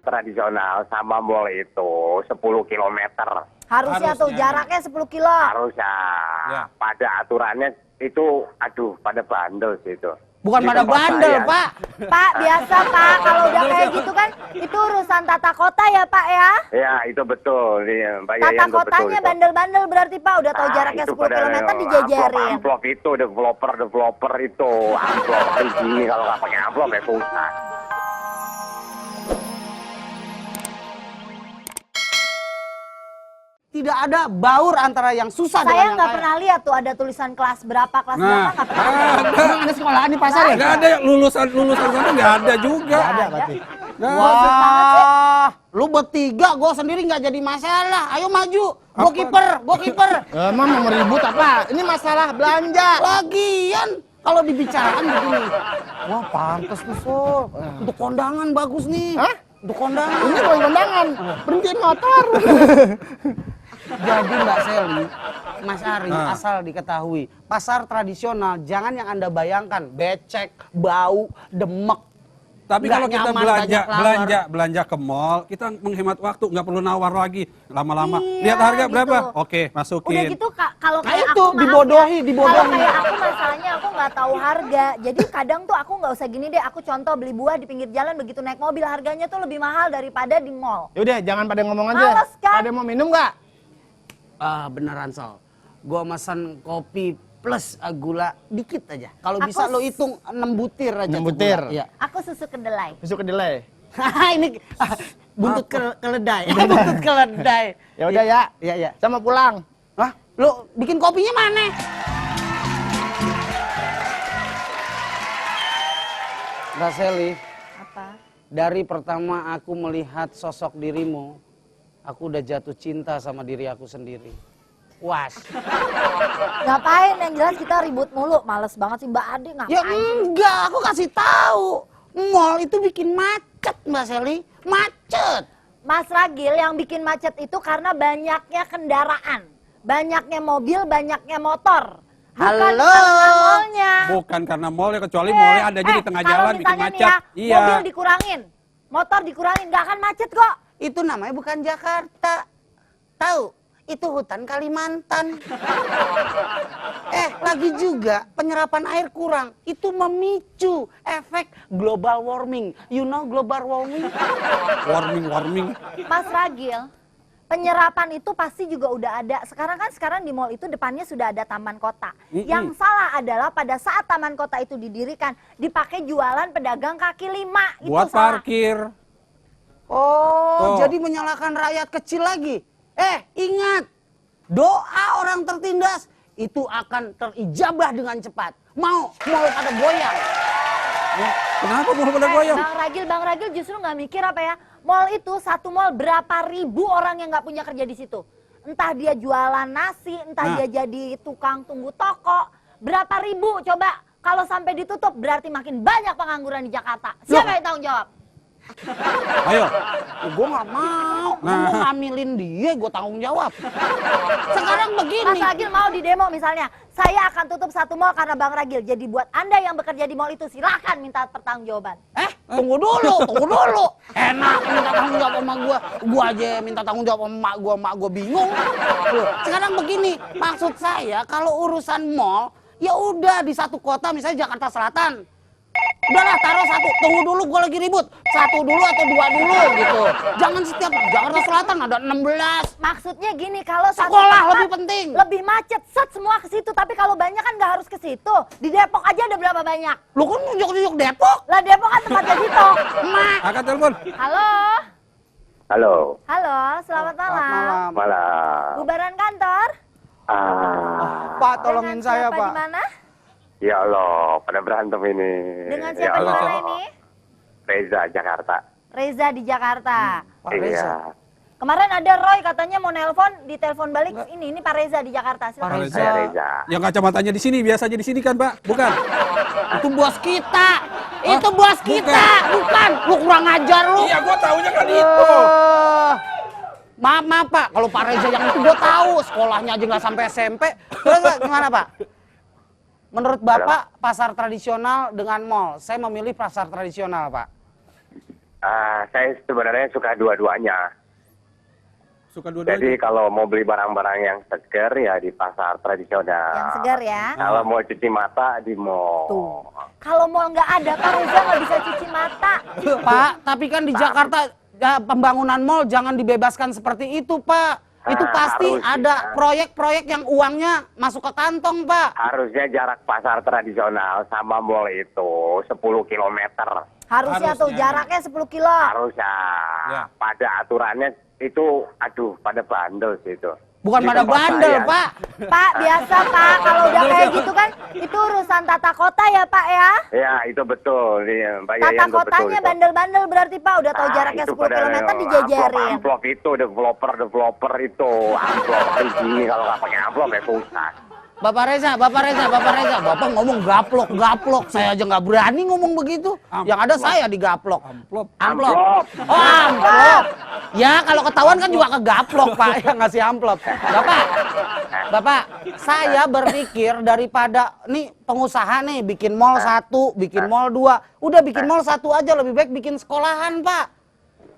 tradisional sama mall itu 10 kilometer. Harusnya tuh jaraknya 10 kilo. Harusnya. Ya. Pada aturannya itu, aduh, pada bandel sih itu. Bukan pada bandel, Pak. Pak, biasa Pak, kalau udah kayak gitu kan, itu urusan tata kota ya Pak ya? Ya, itu betul. Iya, tata kotanya bandel-bandel berarti Pak, udah tahu jaraknya 10 km dijajarin. Amplop itu, developer itu. Amplop kayak gini, kalau nggak pakai amplop ya susah. Tidak ada baur antara yang susah dengan yang Saya nggak pernah lihat tuh ada tulisan kelas berapa berapa nggak pernah. Emang ada sekolahan di pasar ya? Nggak ada lulusan sana nggak ada juga. Nggak ada berarti. Wah, lu bertiga, gue sendiri nggak jadi masalah. Ayo maju, gue kiper. Emang mau ribut apa? Ini masalah belanja. Lagian kalau dibicarakan begini, wah pantes tuh Sol. Untuk kondangan bagus nih. Hah? Untuk kondangan. Ini bukan kondangan, berhentiin motor. Jadi Mbak Seli, Mas Ari, asal diketahui, pasar tradisional jangan yang Anda bayangkan, becek, bau, demek. Tapi Nggak kalau kita nyaman, belanja ke mall, kita menghemat waktu, nggak perlu nawar lagi lama-lama. Iya, Lihat harga gitu. berapa? Oke, masukin. Udah gitu kalau kayak itu aku dibodohi. Kalau kayak aku masalahnya aku nggak tahu harga. Jadi kadang tuh aku nggak usah gini deh. Aku contoh beli buah di pinggir jalan, begitu naik mobil harganya tuh lebih mahal daripada di mall. Yaudah, jangan pada ngomong aja. Males kan? Pada mau minum nggak? Beneran Sol, gua mesen kopi plus gula dikit aja. Kalau bisa lo hitung 6 butir aja. 6 butir. Iya. Aku susu kedelai. Susu kedelai. Ini buntut keledai. Buntut keledai. Ya udah ya. Iya. Sama pulang. Hah? Lo bikin kopinya mana? Mbak Seli, Apa? dari pertama aku melihat sosok dirimu, aku udah jatuh cinta sama diri aku sendiri. Was. Ngapain? Yang jelas kita ribut mulu. Males banget sih Mbak Ade ngapain? Ya enggak, aku kasih tahu. Mall itu bikin macet, Mbak Seli. Macet. Mas Ragil, yang bikin macet itu karena banyaknya kendaraan. Banyaknya mobil, banyaknya motor. Bukan Halo. karena mallnya. Bukan karena mallnya, kecuali mallnya ada aja di tengah jalan bikin misalnya macet. nih ya, Iya. mobil dikurangin, motor dikurangin, nggak akan macet kok. Itu namanya bukan Jakarta. Tahu? Itu hutan Kalimantan. Lagi juga penyerapan air kurang. Itu memicu efek global warming. You know global warming? Warming. Mas Ragil, penyerapan itu pasti juga udah ada. Sekarang di mall itu depannya sudah ada taman kota. Yang salah adalah pada saat taman kota itu didirikan, dipakai jualan pedagang kaki lima. Buat itu salah. parkir. Oh, jadi menyalahkan rakyat kecil lagi. Ingat, doa orang tertindas itu akan terijabah dengan cepat. Mau pada goyang. Kenapa mau pada goyang? Bang Ragil justru nggak mikir apa ya? Mall itu satu mall berapa ribu orang yang nggak punya kerja di situ. Entah dia jualan nasi, entah dia jadi tukang tunggu toko. Berapa ribu coba? Kalau sampai ditutup berarti makin banyak pengangguran di Jakarta. Siapa yang tanggung jawab? Ayo. Gue nggak mau. Gue ngamilin dia, gue tanggung jawab. Sekarang begini. Mas Ragil mau di demo misalnya, saya akan tutup satu mall karena Bang Ragil. Jadi buat Anda yang bekerja di mall itu silakan minta pertanggungjawaban. Tunggu dulu. Enak minta tanggung jawab sama gue. Gue aja minta tanggung jawab sama mak gue bingung. Sekarang begini, maksud saya kalau urusan mall, ya udah di satu kota misalnya Jakarta Selatan. Udahlah taruh satu, tunggu dulu gue lagi ribut. Satu dulu atau dua dulu gitu. Jangan setiap Jakarta Selatan ada 16. Maksudnya gini, kalau satu Sekolah tempat lebih penting. lebih macet, set semua ke situ. Tapi kalau banyak kan nggak harus ke situ. Di Depok aja ada berapa banyak? Lu kan nunjuk-nunjuk Depok. Lah Depok kan tempatnya Dito. Mak. Angkat telepon. Halo, Halo, selamat malam. malam. Bubaran kantor? Pak tolongin Dengan saya siapa Pak. di mana? Ya Allah, pada berantem ini. Dengan Ya siapa di Allah. mana ini? Reza, Jakarta. Reza di Jakarta. Pak Reza. Iya. Kemarin ada Roy katanya mau nelpon, ditelepon balik. Ini Pak Reza di Jakarta. Pak Silakan. Reza. Saya Reza. Yang kacamatanya di sini, biasa aja di sini kan, Pak? Bukan? Itu bos kita. Itu bos kita. Bukan. Lu kurang ajar lu. Iya, gua taunya kan itu. Maaf Pak, kalau Pak Reza yang itu gue tahu sekolahnya aja nggak sampai SMP. Terus gimana Pak? Menurut Bapak pasar tradisional dengan mall, saya memilih pasar tradisional Pak. Saya sebenarnya suka dua-duanya. Suka dua-duanya. Jadi kalau mau beli barang-barang yang segar ya di pasar tradisional. Yang segar ya. Kalau mau cuci mata di mall. Tuh. Kalau mall nggak ada, Pak Reza nggak bisa cuci mata. Pak, tapi kan di Jakarta ya, pembangunan mall jangan dibebaskan seperti itu, Pak. Itu pasti harusnya. ada proyek-proyek yang uangnya masuk ke kantong, Pak. Harusnya jarak pasar tradisional sama mall itu 10 kilometer. Harusnya tuh Harusnya. jaraknya 10 kilo. Harusnya. Ya. Pada aturannya itu, aduh, pada bandel sih itu. Bukan Di pada tempat bandel, saya. Pak. Pak, biasa Pak, kalau udah kayak gitu kan, itu urusan tata kota ya Pak ya? Ya, itu betul. Iya, Mbak Tata Yayan, itu betul kotanya itu. bandel-bandel berarti Pak, udah tahu jaraknya itu 10 pada km dijajarin. Amplop itu, developer itu. Amplop kayak gini, kalau nggak pakai amplop ya susah. Bapak Reza, Bapak ngomong gaplok. Saya aja nggak berani ngomong begitu. Yang ada saya digaplok. Amplop. Amplop. Oh, amplop. Ya, kalau ketahuan kan juga kegaplok, Pak, yang ngasih amplop. Bapak, saya berpikir daripada nih pengusaha nih bikin mall 1, bikin mall 2, udah bikin mall 1 aja, lebih baik bikin sekolahan, Pak.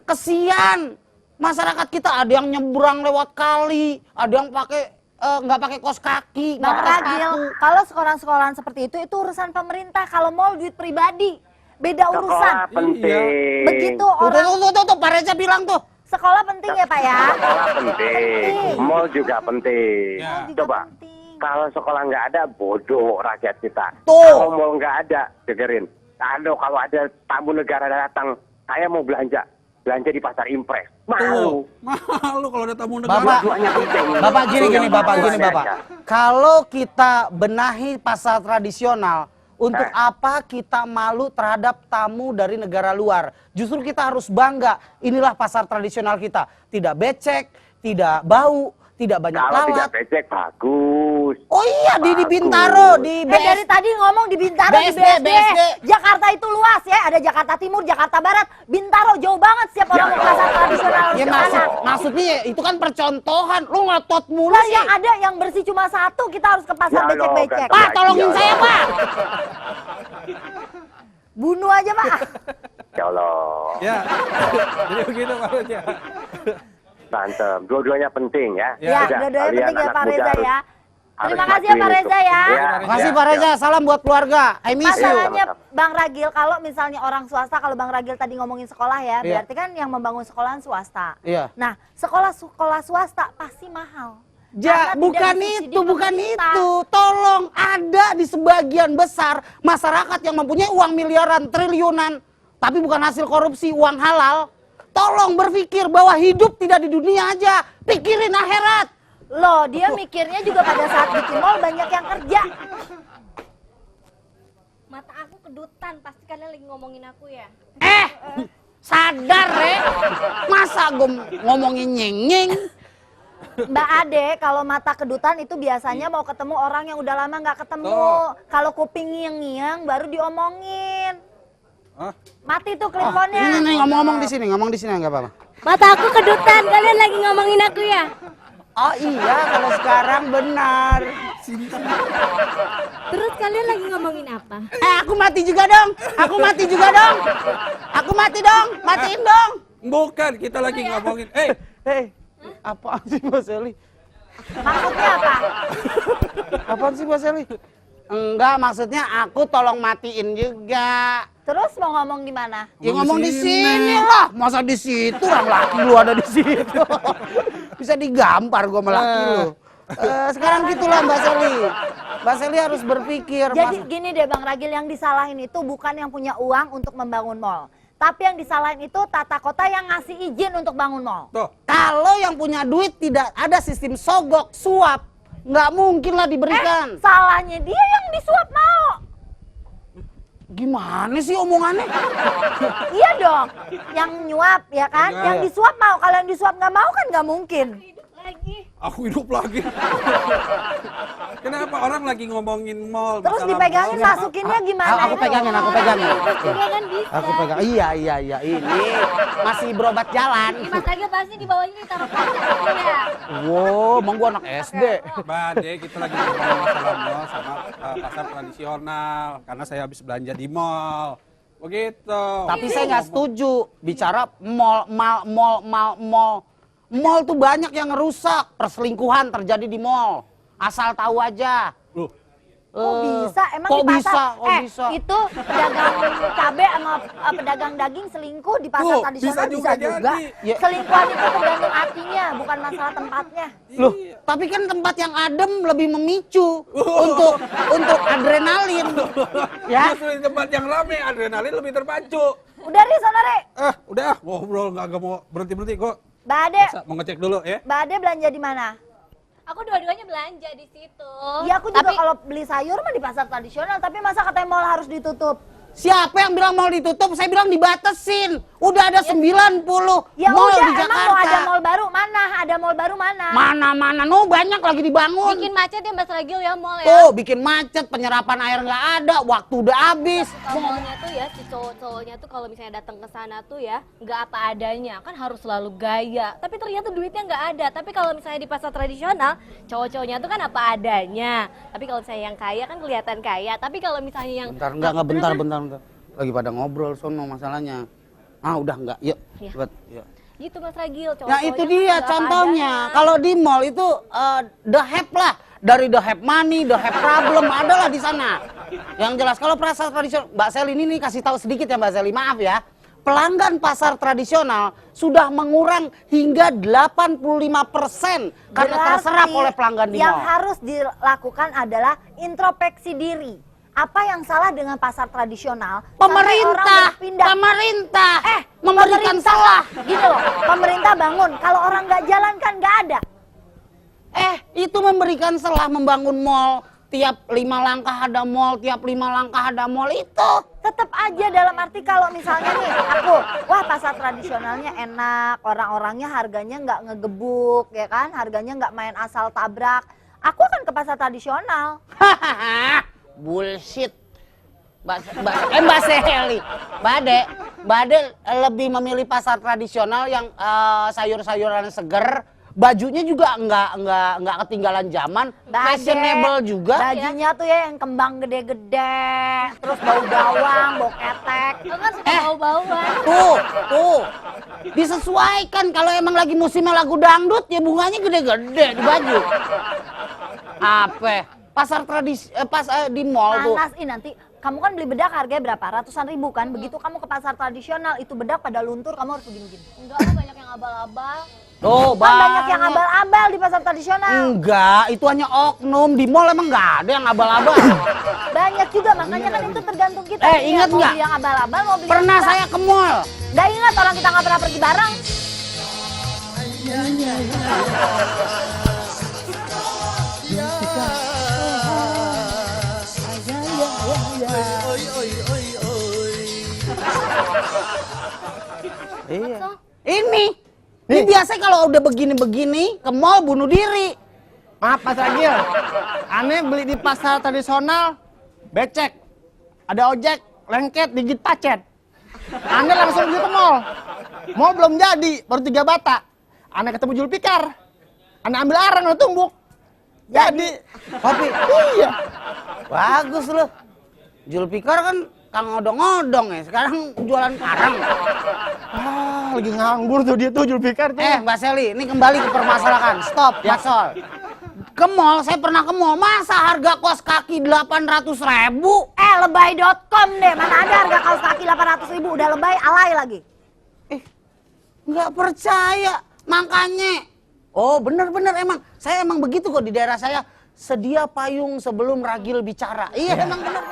Kesian. Masyarakat kita ada yang nyebrang lewat kali, ada yang pakai nggak pakai kos kaki, nggak Bang pakai Ragil, sepatu. kalau sekolah-sekolahan seperti itu urusan pemerintah. Kalau mall duit pribadi, beda urusan. Sekolah penting. Begitu Tuh, orang Pak Reza bilang tuh. sekolah penting ya Pak ya? Sekolah penting. Penting. Mall juga penting. Ya. Mall juga Coba. penting. Kalau sekolah nggak ada, bodoh rakyat kita. Tuh. Kalau mall nggak ada, dengerin. Kalau ada tamu negara datang, saya mau belanja di pasar Impres. Malu. Malu kalau ada tamu negara. Bapak, Dua-duanya penting. Bapak gini Dua-duanya Bapak. aja. Kalau kita benahi pasar tradisional, untuk Eh. apa kita malu terhadap tamu dari negara luar? Justru kita harus bangga. Inilah pasar tradisional kita. Tidak becek, tidak bau, tidak banyak Kalau tidak lalat. becek, bagus. Oh iya, di Bagus. Bintaro, di Dari tadi ngomong di Bintaro, di BSD. BSD. Jakarta itu luas ya, ada Jakarta Timur, Jakarta Barat. Bintaro jauh banget, setiap orang mau pasar tradisional harus Ya ke sana. maksudnya itu kan percontohan. Lu ngotot mulu Lah sih. yang ada yang bersih cuma satu, kita harus ke pasar Ya, lo, becek-becek. ganti. Pak, tolongin Ya, saya, ya. Pak. Bunuh aja Pak. Ya Allah. Ya. Jadi begitu Pak Reza. Mantap. Dua-duanya penting ya. Ya, Udah, dua-duanya kalian penting ya anak Pak muda Reza harus- ya. harus Terima kasih ya Pak lakuin Reza itu. ya. Makasih Pak Reza, salam buat keluarga. I miss you. Masalahnya Sama-sama. Bang Ragil, kalau misalnya orang swasta, kalau Bang Ragil tadi ngomongin sekolah ya, Iya. berarti kan yang membangun sekolahan swasta. Iya. Nah, sekolah swasta pasti mahal. Karena Ja, tidak bukan disubsidi itu, bukan pemerintah. itu. Tolong, ada di sebagian besar masyarakat yang mempunyai uang miliaran, triliunan, tapi bukan hasil korupsi, uang halal. Tolong berpikir bahwa hidup tidak di dunia aja, pikirin akhirat. Loh, dia mikirnya juga pada saat bikin mall banyak yang kerja. Mata aku kedutan, pasti kalian lagi ngomongin aku ya. Sadar, masa gue ngomongin nyeng-nyeng? Mbak Ade, kalau mata kedutan itu biasanya mau ketemu orang yang udah lama nggak ketemu. Tuh. Kalau kuping ngiang-ngiang baru diomongin. Hah? Mati tuh kliponnya. Ini ngomong di sini nggak apa-apa. Mata aku kedutan, kalian lagi ngomongin aku ya. Oh iya, kalau sekarang benar. Terus kalian lagi ngomongin apa? Aku mati juga dong. Aku mati dong. Matiin dong. Bukan, kita lagi ngomongin. Hei, apaan sih Mbak Seli? Maksudnya apa? Apaan sih Mbak Seli? Enggak, maksudnya aku tolong matiin juga. Terus mau ngomong di mana? Ya ngomong di sini lah. Masa di situ orang laki lu ada di situ. Bisa digampar gua sama laki lu. Sekarang gitulah Mbak Seli. Mbak Seli harus berpikir. Jadi gini deh Bang Ragil, yang disalahin itu bukan yang punya uang untuk membangun mall. Tapi yang disalahin itu tata kota yang ngasih izin untuk bangun mall. Tuh. Kalau yang punya duit tidak ada sistem sogok, suap, nggak mungkin lah diberikan. Salahnya dia yang disuap mau. Gimana sih omongannya? Iya dong, yang nyuap ya kan, Iya, yang iya. disuap mau. Kalau yang disuap nggak mau kan nggak mungkin. Lagi. Aku hidup lagi. Kenapa orang lagi ngomongin mall? Terus masalah dipegangin mall? masukinnya gimana? Aku pegangin. Juga kan bisa. Aku pegang. Iya. Ini masih berobat jalan. Ini Mas Agil pasti di bawahnya ditaruh kaca ya. Wow, emang gua anak SD. Bade, kita lagi ngomongin masalah mall sama pasar tradisional. Karena saya habis belanja di mall. Begitu. Tapi saya nggak setuju bicara mall tuh banyak yang ngerusak, perselingkuhan terjadi di mall. Asal tahu aja. Loh, Kok bisa? Emang kok di pasar? bisa? Kok bisa? Itu pedagang cabe sama pedagang daging selingkuh di pasar Tuh, tradisional bisa juga jadi. Ya. Selingkuhan itu tergantung artinya, bukan masalah tempatnya. Loh, tapi kan tempat yang adem lebih memicu untuk adrenalin. Ya. Justru di tempat yang rame adrenalin lebih terpacu. Udah Ri, sana Ri. Udah ngobrol nggak mau berhenti kok. Mbak Ade, Mau ngecek dulu ya. Mbak Ade belanja di mana? Aku dua-duanya belanja di situ. Iya, aku juga Tapi kalau beli sayur mah di pasar tradisional, tapi masa katanya mall harus ditutup? Siapa yang bilang mall ditutup? Saya bilang dibatasin. Udah ada 90 Ya mall udah, di emang Jakarta. mau ada mall baru mana? Ada mall baru mana? Mana-mana, banyak lagi dibangun. bikin macet ya Mas Ragil ya mall ya. Tuh, bikin macet, penyerapan air nggak ada, waktu udah habis. Mallnya tuh ya, si cowok-cowoknya tuh kalau misalnya datang ke sana tuh ya, nggak apa adanya, kan harus selalu gaya. Tapi ternyata duitnya nggak ada. Tapi kalau misalnya di pasar tradisional, cowok-cowoknya tuh kan apa adanya. Tapi kalau misalnya yang kaya kan kelihatan kaya. Tapi kalau misalnya yang Bentar. Lagi pada ngobrol sono masalahnya. Udah enggak. Yuk, Iya. cepet. Yuk. gitu Mas Ragil, cowok-cowoknya Nah, itu kan dia nggak apa contohnya. adanya. Kalau di mall itu the have lah. Dari the have money, the have problem adalah di sana. Yang jelas kalau pasar tradisional, Mbak Seli ini kasih tahu sedikit ya Mbak Seli, maaf ya. Pelanggan pasar tradisional sudah mengurang hingga 85% karena Berarti terserap oleh pelanggan di yang mall. harus dilakukan adalah introspeksi diri. Apa yang salah dengan pasar tradisional? Sampai orang Pemerintah berpindah. memberikan pemerintah, salah. Gini loh, pemerintah bangun. Kalau orang nggak jalan kan nggak ada. Itu memberikan salah membangun mall. Tiap 5 langkah ada mall, tiap 5 langkah ada mall itu. Tetap aja dalam arti kalau misalnya nih aku, wah pasar tradisionalnya enak, orang-orangnya harganya nggak ngegebuk, ya kan? Harganya nggak main asal tabrak. Aku akan ke pasar tradisional. Bullshit. Mbak Seli, Mbak Ade lebih memilih pasar tradisional yang sayur-sayuran seger, bajunya juga nggak ketinggalan zaman, fashionable juga. Bajunya tuh ya yang kembang gede-gede, terus bau bawang, bau ketek. Lo kan suka bau-bauan. Tuh, disesuaikan kalau emang lagi musimnya lagu dangdut ya bunganya gede-gede di baju. Apa? Pasar tradisi di mall tuh. Panas nanti. Kamu kan beli bedak harganya berapa? Ratusan ribu kan? Begitu kamu ke pasar tradisional, itu bedak pada luntur, kamu harus begini-begini. Enggak lah, banyak yang abal-abal. Tuh, Kan banyak yang abal-abal di pasar tradisional. Enggak, itu hanya oknum. Di mall emang nggak ada yang abal-abal. Banyak juga, makanya kan itu tergantung kita. Ingat mau nggak? beli yang abal-abal, mau beli Pernah yang saya ke mall. Nggak ingat, orang kita nggak pernah pergi bareng. Iya. Ini biasanya kalau udah begini-begini ke mall bunuh diri. Maaf Mas Ragil, aneh beli di pasar tradisional, becek, ada ojek, lengket, digit pacet. Aneh langsung pergi ke mall. Mall belum jadi, baru 3 bata. Aneh ketemu Julpikar. Aneh ambil arang, aneh tumbuk. Jadi. Kopi. Iya. Bagus loh. Julpikar kan Kang odong-odong ya, sekarang jualan karang. Lagi nganggur tuh dia tuh Julpikar tuh. Mbak Seli, ini kembali ke permasalahan. Stop, Masol. Ke mall, saya pernah ke mall, masa harga kaos kaki 800.000? Lebay.com deh, mana ada harga kaos kaki 800.000, udah lebay, alay lagi. Nggak percaya, makanya. Oh bener-bener emang, saya emang begitu kok di daerah saya. Sedia payung sebelum ragil bicara. Iya emang bener.